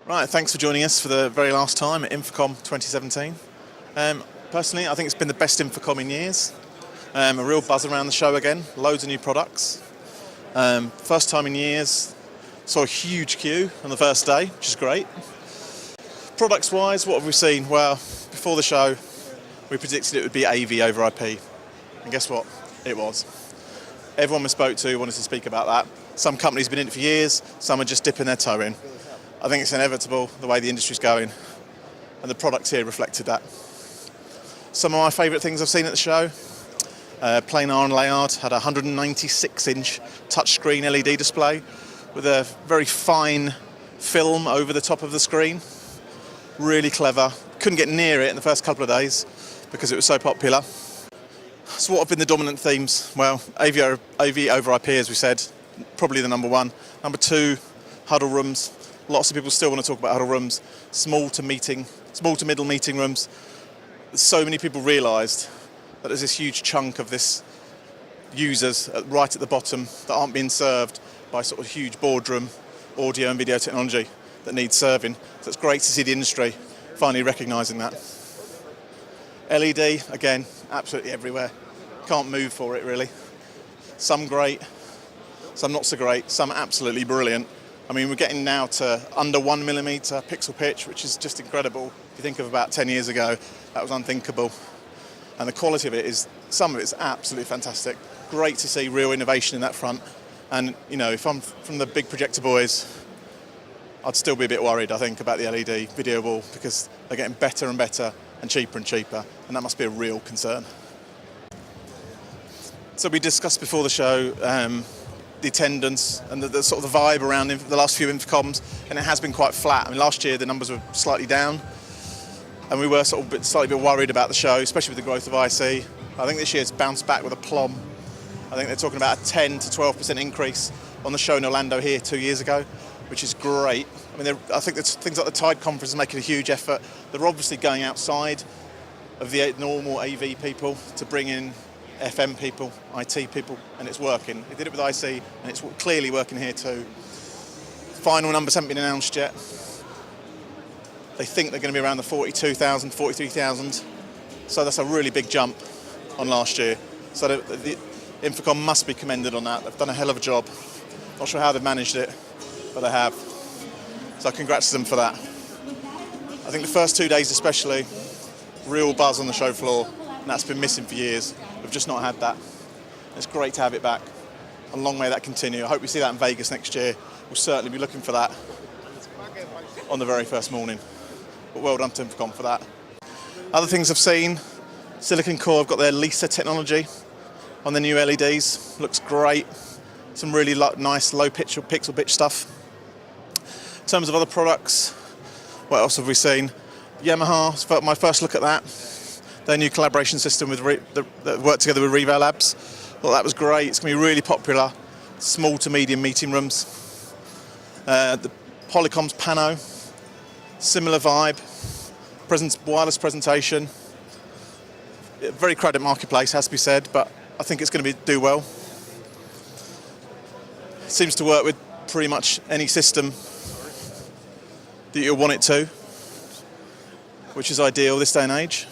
Right, thanks for joining us for the very last time at InfoComm 2017. Personally, I think it's been the best InfoComm in years. A real buzz around the show again, loads of new products. First time in years, saw a huge queue on the first day, which is great. Products-wise, what have we seen? Well, before the show, we predicted it would be AV over IP. And guess what? It was. Everyone we spoke to wanted to speak about that. Some companies have been in it for years, some are just dipping their toe in. I think it's inevitable the way the industry's going, and the products here reflected that. Some of my favourite things I've seen at the show, Planar and Layard had a 196-inch touchscreen LED display with a very fine film over the top of the screen. Really clever. Couldn't get near it in the first couple of days because it was so popular. So what have been the dominant themes? Well, AV over IP, as we said, probably the number one. Number two, huddle rooms. Lots of people still want to talk about huddle rooms, small to middle meeting rooms. So many people realised that there's this huge chunk of this users right at the bottom that aren't being served by sort of huge boardroom audio and video technology that needs serving. So it's great to see the industry finally recognising that. LED, again, absolutely everywhere. Can't move for it really. Some great, some not so great, some absolutely brilliant. I mean, we're getting now to under 1mm pixel pitch, which is just incredible. If you think of about 10 years ago, that was unthinkable. And the quality of it is, some of it's absolutely fantastic. Great to see real innovation in that front. And, you know, if I'm from the big projector boys, I'd still be a bit worried, I think, about the LED video wall because they're getting better and better and cheaper, and that must be a real concern. So we discussed before the show the attendance and the sort of the vibe around the last few InfoComms, and it has been quite flat. I mean, last year the numbers were slightly down, and we were sort of slightly worried about the show, especially with the growth of IC. I think this year it's bounced back with a plum. I think they're talking about a 10 to 12% increase on the show in Orlando here 2 years ago, which is great. I mean, I think that things like the Tide Conference are making a huge effort. They're obviously going outside of the normal AV people to bring in FM people, IT people, and it's working. They did it with IC, and it's clearly working here too. Final numbers haven't been announced yet. They think they're going to be around the 42,000, 43,000. So that's a really big jump on last year. So the InfoComm must be commended on that. They've done a hell of a job. Not sure how they've managed it, but they have. So congrats to them for that. I think the first 2 days especially, real buzz on the show floor, and that's been missing for years. We've just not had that. It's great to have it back, and long may that continue. I hope we see that in Vegas next year. We'll certainly be looking for that on the very first morning. But well done to InfoComm for that. Other things I've seen, Silicon Core have got their LISA technology on the new LEDs. Looks great. Some really nice low pixel pitch stuff. In terms of other products, what else have we seen? Yamaha, my first look at that. Their new collaboration system that worked together with Reval Labs. Thought that was great. It's going to be really popular. Small to medium meeting rooms. The Polycom's Pano, similar vibe. Wireless presentation. Very crowded marketplace, has to be said, but I think it's going to do well. Seems to work with pretty much any system that you'll want it to, which is ideal this day and age.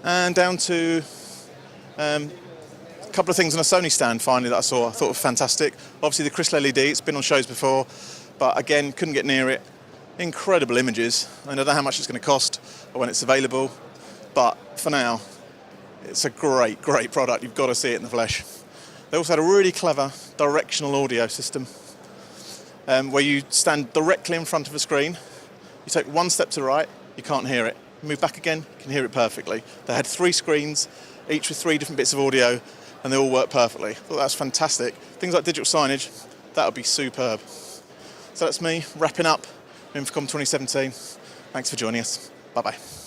And down to a couple of things on a Sony stand finally that I saw. I thought were fantastic. Obviously the Crystal LED, it's been on shows before, but again, couldn't get near it. Incredible images. I don't know how much it's going to cost or when it's available, but for now, it's a great, great product. You've got to see it in the flesh. They also had a really clever directional audio system where you stand directly in front of a screen. You take one step to the right, you can't hear it. Move back again, you can hear it perfectly. They had 3 screens, each with 3 different bits of audio, and they all work perfectly. I thought that was fantastic. Things like digital signage, that would be superb. So that's me wrapping up InfoComm 2017. Thanks for joining us. Bye-bye.